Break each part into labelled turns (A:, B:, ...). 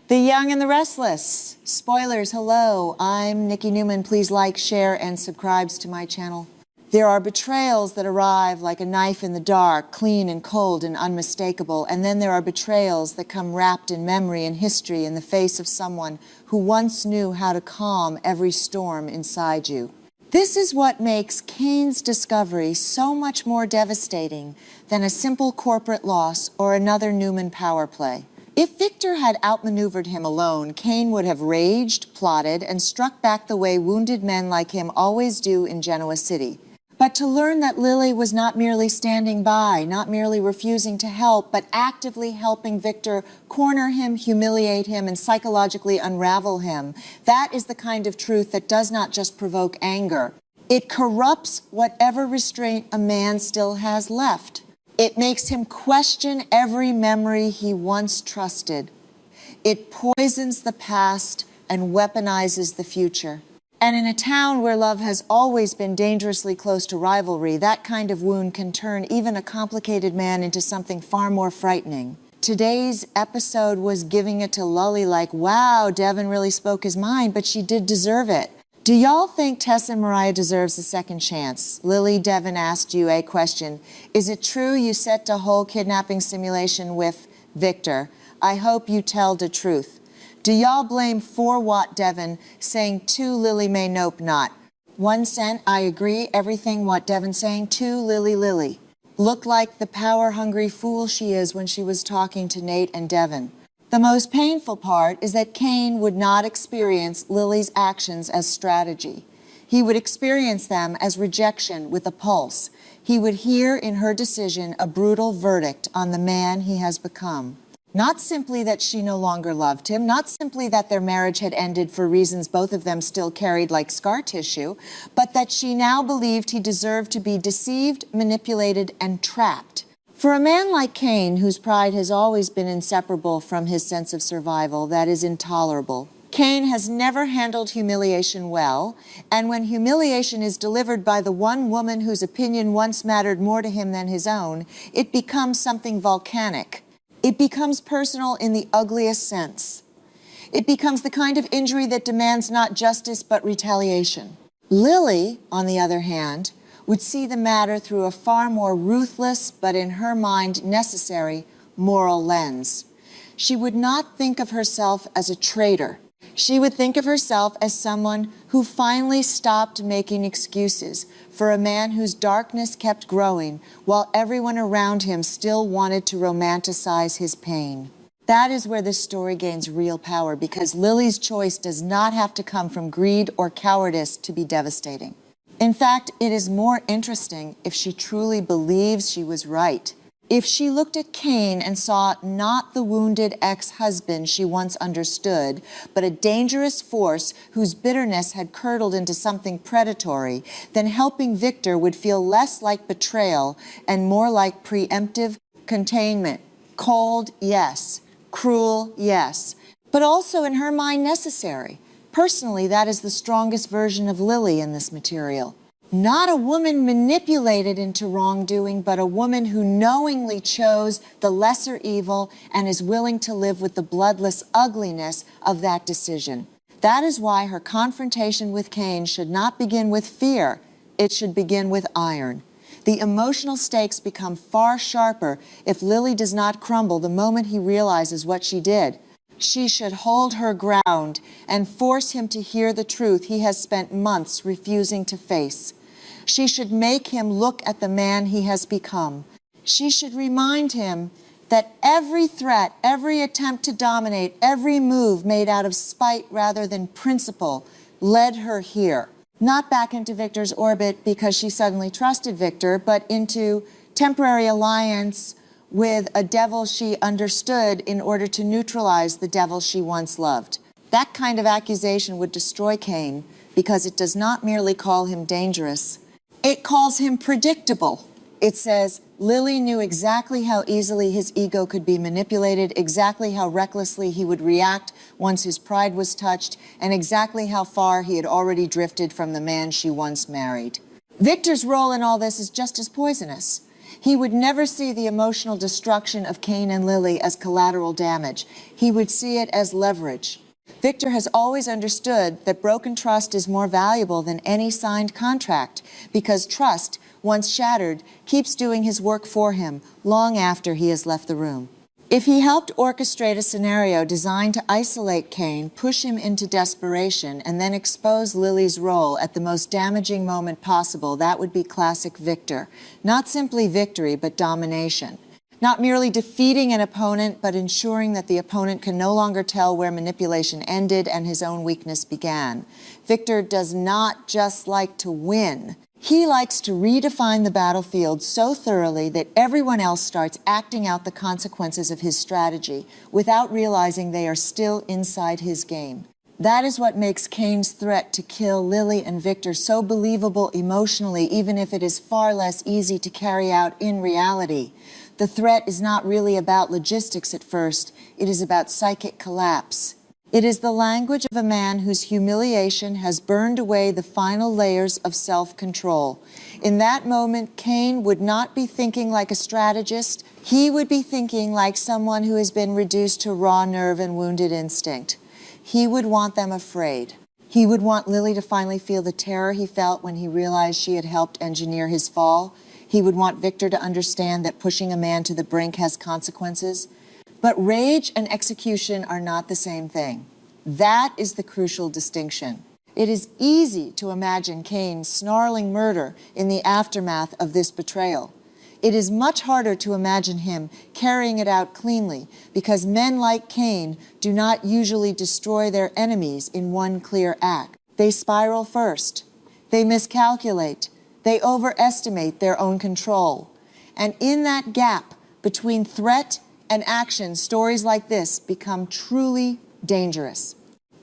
A: The Young and the Restless. Spoilers, hello. I'm Nikki Newman. Please like, share, and subscribe to my channel. There are betrayals that arrive like a knife in the dark, clean and cold and unmistakable. And then there are betrayals that come wrapped in memory and history in the face of someone who once knew how to calm every storm inside you. This is what makes Kane's discovery so much more devastating than a simple corporate loss or another Newman power play. If Victor had outmaneuvered him alone, Kane would have raged, plotted, and struck back the way wounded men like him always do in Genoa City. But to learn that Lily was not merely standing by, not merely refusing to help, but actively helping Victor corner him, humiliate him, and psychologically unravel him, that is the kind of truth that does not just provoke anger. It corrupts whatever restraint a man still has left. It makes him question every memory he once trusted. It poisons the past and weaponizes the future. And in a town where love has always been dangerously close to rivalry, that kind of wound can turn even a complicated man into something far more frightening. Today's episode was giving it to Lily like, wow, Devin really spoke his mind, but she did deserve it. Do y'all think Tess and Mariah deserves a second chance? Lily, Devin asked you a question. Is it true you set a whole kidnapping simulation with Victor? I hope you tell the truth. Do y'all blame 4-Watt Devin saying 2 Lily may nope not? 1 cent, I agree, everything what Devin saying, 2 Lily. Looked like the power-hungry fool she is when she was talking to Nate and Devin. The most painful part is that Kane would not experience Lily's actions as strategy. He would experience them as rejection with a pulse. He would hear in her decision a brutal verdict on the man he has become. Not simply that she no longer loved him, not simply that their marriage had ended for reasons both of them still carried like scar tissue, but that she now believed he deserved to be deceived, manipulated, and trapped. For a man like Kane, whose pride has always been inseparable from his sense of survival, that is intolerable. Kane has never handled humiliation well, and when humiliation is delivered by the one woman whose opinion once mattered more to him than his own, it becomes something volcanic. It becomes personal in the ugliest sense. It becomes the kind of injury that demands not justice but retaliation. Lily, on the other hand, would see the matter through a far more ruthless, but in her mind necessary, moral lens. She would not think of herself as a traitor. She would think of herself as someone who finally stopped making excuses for a man whose darkness kept growing while everyone around him still wanted to romanticize his pain. That is where this story gains real power, because Lily's choice does not have to come from greed or cowardice to be devastating. In fact, it is more interesting if she truly believes she was right. If she looked at Kane and saw not the wounded ex-husband she once understood, but a dangerous force whose bitterness had curdled into something predatory, then helping Victor would feel less like betrayal and more like preemptive containment. Cold, yes. Cruel, yes. But also in her mind necessary. Personally, that is the strongest version of Lily in this material. Not a woman manipulated into wrongdoing, but a woman who knowingly chose the lesser evil and is willing to live with the bloodless ugliness of that decision. That is why her confrontation with Kane should not begin with fear. It should begin with iron. The emotional stakes become far sharper if Lily does not crumble the moment he realizes what she did. She should hold her ground and force him to hear the truth he has spent months refusing to face. She should make him look at the man he has become. She should remind him that every threat, every attempt to dominate, every move made out of spite rather than principle led her here. Not back into Victor's orbit because she suddenly trusted Victor, but into temporary alliance with a devil she understood in order to neutralize the devil she once loved. That kind of accusation would destroy Kane because it does not merely call him dangerous. It calls him predictable. It says Lily knew exactly how easily his ego could be manipulated, exactly how recklessly he would react once his pride was touched, and exactly how far he had already drifted from the man she once married. Victor's role in all this is just as poisonous. He would never see the emotional destruction of Cain and Lily as collateral damage. He would see it as leverage. Victor has always understood that broken trust is more valuable than any signed contract, because trust, once shattered, keeps doing his work for him long after he has left the room. If he helped orchestrate a scenario designed to isolate Cain, push him into desperation, and then expose Lily's role at the most damaging moment possible, that would be classic Victor. Not simply victory, but domination. Not merely defeating an opponent, but ensuring that the opponent can no longer tell where manipulation ended and his own weakness began. Victor does not just like to win. He likes to redefine the battlefield so thoroughly that everyone else starts acting out the consequences of his strategy without realizing they are still inside his game. That is what makes Cain's threat to kill Lily and Victor so believable emotionally, even if it is far less easy to carry out in reality. The threat is not really about logistics at first. It is about psychic collapse. It is the language of a man whose humiliation has burned away the final layers of self-control. In that moment, Cain would not be thinking like a strategist. He would be thinking like someone who has been reduced to raw nerve and wounded instinct. He would want them afraid. He would want Lily to finally feel the terror he felt when he realized she had helped engineer his fall. He would want Victor to understand that pushing a man to the brink has consequences. But rage and execution are not the same thing. That is the crucial distinction. It is easy to imagine Cain snarling murder in the aftermath of this betrayal. It is much harder to imagine him carrying it out cleanly, because men like Cain do not usually destroy their enemies in one clear act. They spiral first. They miscalculate. They overestimate their own control. And in that gap between threat and action, stories like this become truly dangerous.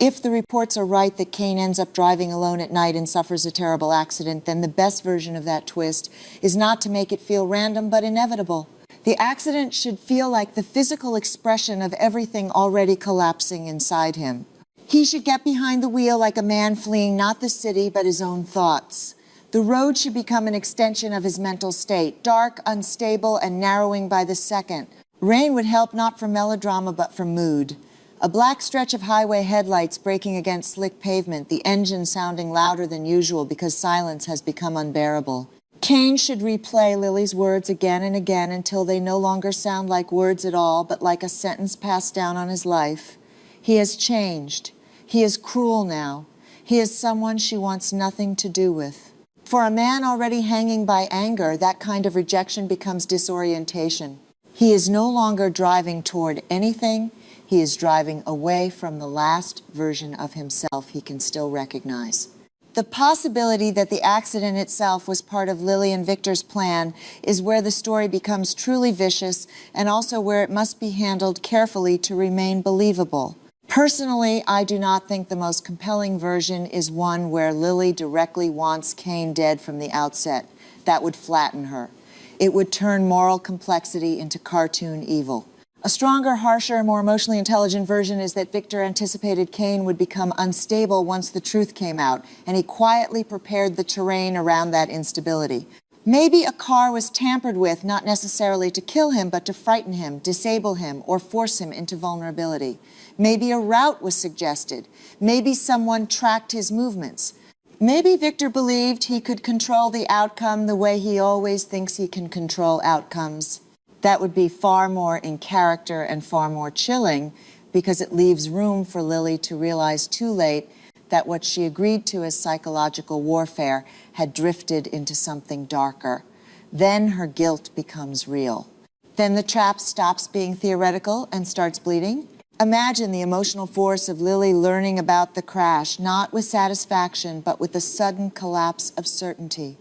A: If the reports are right that Cain ends up driving alone at night and suffers a terrible accident, then the best version of that twist is not to make it feel random but inevitable. The accident should feel like the physical expression of everything already collapsing inside him. He should get behind the wheel like a man fleeing not the city but his own thoughts. The road should become an extension of his mental state, dark, unstable, and narrowing by the second. Rain would help not for melodrama but for mood. A black stretch of highway headlights breaking against slick pavement, the engine sounding louder than usual because silence has become unbearable. Cain should replay Lily's words again and again until they no longer sound like words at all, but like a sentence passed down on his life. He has changed. He is cruel now. He is someone she wants nothing to do with. For a man already hanging by anger, that kind of rejection becomes disorientation. He is no longer driving toward anything. He is driving away from the last version of himself he can still recognize. The possibility that the accident itself was part of Lily and Victor's plan is where the story becomes truly vicious, and also where it must be handled carefully to remain believable. Personally, I do not think the most compelling version is one where Lily directly wants Cain dead from the outset. That would flatten her. It would turn moral complexity into cartoon evil. A stronger, harsher, more emotionally intelligent version is that Victor anticipated Cain would become unstable once the truth came out, and he quietly prepared the terrain around that instability. Maybe a car was tampered with, not necessarily to kill him, but to frighten him, disable him, or force him into vulnerability. Maybe a route was suggested. Maybe someone tracked his movements. Maybe Victor believed he could control the outcome the way he always thinks he can control outcomes. That would be far more in character and far more chilling, because it leaves room for Lily to realize too late that what she agreed to as psychological warfare had drifted into something darker. Then her guilt becomes real. Then the trap stops being theoretical and starts bleeding. Imagine the emotional force of Lily learning about the crash, not with satisfaction, but with the sudden collapse of certainty.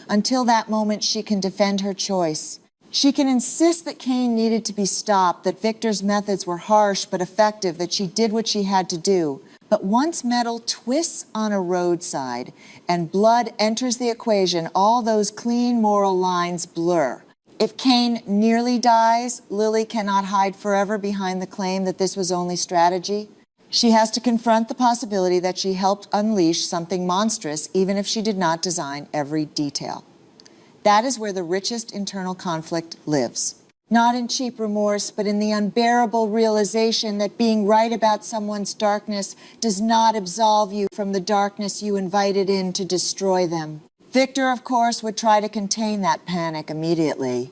A: Until that moment, she can defend her choice. She can insist that Cain needed to be stopped, that Victor's methods were harsh but effective, that she did what she had to do. But once metal twists on a roadside and blood enters the equation, all those clean moral lines blur. If Cain nearly dies, Lily cannot hide forever behind the claim that this was only strategy. She has to confront the possibility that she helped unleash something monstrous, even if she did not design every detail. That is where the richest internal conflict lives. Not in cheap remorse, but in the unbearable realization that being right about someone's darkness does not absolve you from the darkness you invited in to destroy them. Victor, of course, would try to contain that panic immediately.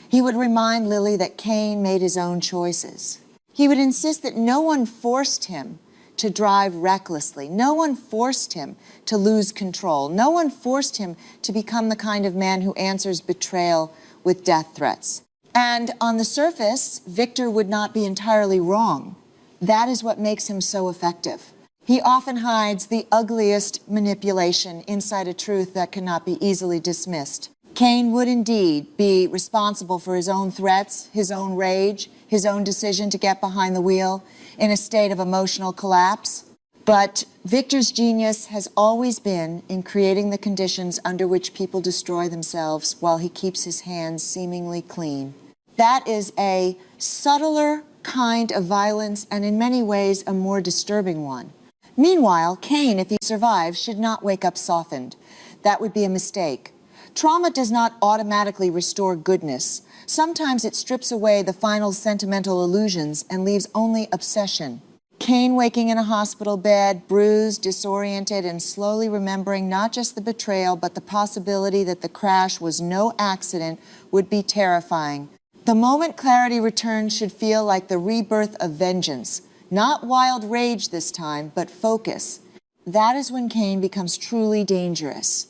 A: He would remind Lily that Cain made his own choices. He would insist that no one forced him to drive recklessly. No one forced him to lose control. No one forced him to become the kind of man who answers betrayal with death threats. And on the surface, Victor would not be entirely wrong. That is what makes him so effective. He often hides the ugliest manipulation inside a truth that cannot be easily dismissed. Cain would indeed be responsible for his own threats, his own rage, his own decision to get behind the wheel in a state of emotional collapse. But Victor's genius has always been in creating the conditions under which people destroy themselves while he keeps his hands seemingly clean. That is a subtler kind of violence and in many ways a more disturbing one. Meanwhile, Cain, if he survives, should not wake up softened. That would be a mistake. Trauma does not automatically restore goodness. Sometimes it strips away the final sentimental illusions and leaves only obsession. Cain waking in a hospital bed, bruised, disoriented, and slowly remembering not just the betrayal, but the possibility that the crash was no accident would be terrifying. The moment clarity returns should feel like the rebirth of vengeance. Not wild rage this time, but focus. That is when Cain becomes truly dangerous.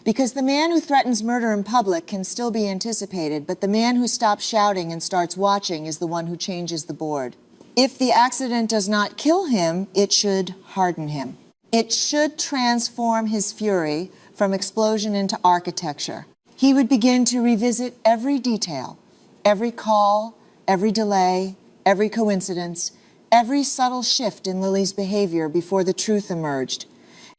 A: Because the man who threatens murder in public can still be anticipated, but the man who stops shouting and starts watching is the one who changes the board. If the accident does not kill him, it should harden him. It should transform his fury from explosion into architecture. He would begin to revisit every detail, every call, every delay, every coincidence, every subtle shift in Lily's behavior before the truth emerged,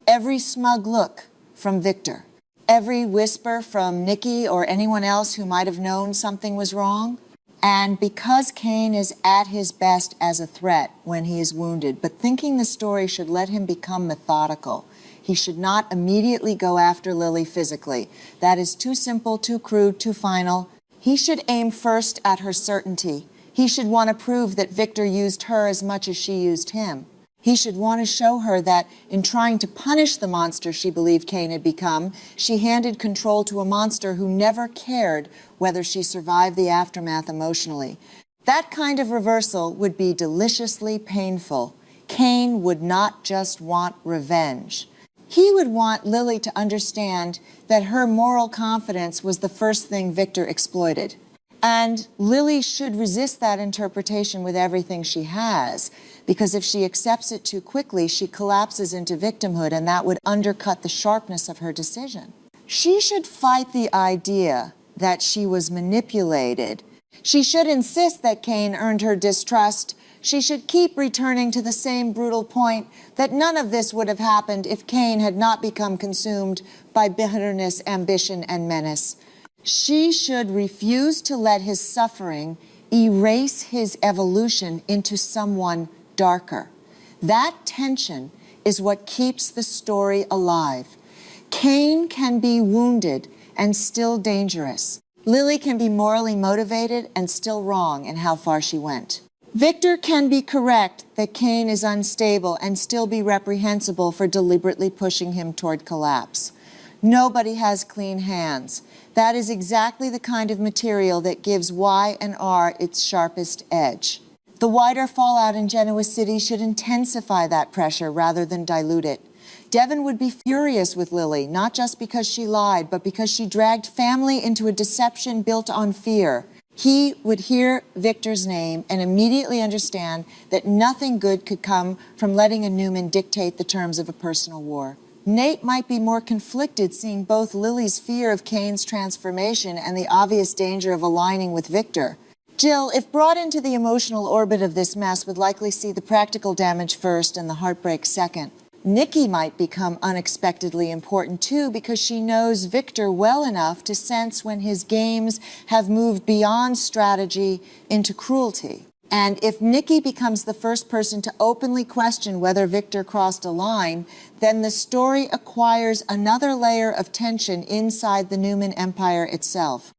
A: every smug look from Victor, every whisper from Nikki or anyone else who might have known something was wrong. And because Cain is at his best as a threat when he is wounded, but thinking the story should let him become methodical. He should not immediately go after Lily physically. That is too simple, too crude, too final. He should aim first at her certainty. He should want to prove that Victor used her as much as she used him. He should want to show her that in trying to punish the monster she believed Cain had become, she handed control to a monster who never cared whether she survived the aftermath emotionally. That kind of reversal would be deliciously painful. Cain would not just want revenge. He would want Lily to understand that her moral confidence was the first thing Victor exploited. And Lily should resist that interpretation with everything she has, because if she accepts it too quickly, she collapses into victimhood, and that would undercut the sharpness of her decision. She should fight the idea that she was manipulated. She should insist that Cain earned her distrust. She should keep returning to the same brutal point that none of this would have happened if Cain had not become consumed by bitterness, ambition, and menace. She should refuse to let his suffering erase his evolution into someone darker. That tension is what keeps the story alive. Cain can be wounded and still dangerous. Lily can be morally motivated and still wrong in how far she went. Victor can be correct that Cain is unstable and still be reprehensible for deliberately pushing him toward collapse. Nobody has clean hands. That is exactly the kind of material that gives Y&R its sharpest edge. The wider fallout in Genoa City should intensify that pressure rather than dilute it. Devon would be furious with Lily, not just because she lied, but because she dragged family into a deception built on fear. He would hear Victor's name and immediately understand that nothing good could come from letting a Newman dictate the terms of a personal war. Nate might be more conflicted seeing both Lily's fear of Cain's transformation and the obvious danger of aligning with Victor. Jill, if brought into the emotional orbit of this mess, would likely see the practical damage first and the heartbreak second. Nikki might become unexpectedly important too because she knows Victor well enough to sense when his games have moved beyond strategy into cruelty. And if Nikki becomes the first person to openly question whether Victor crossed a line, then the story acquires another layer of tension inside the Newman empire itself.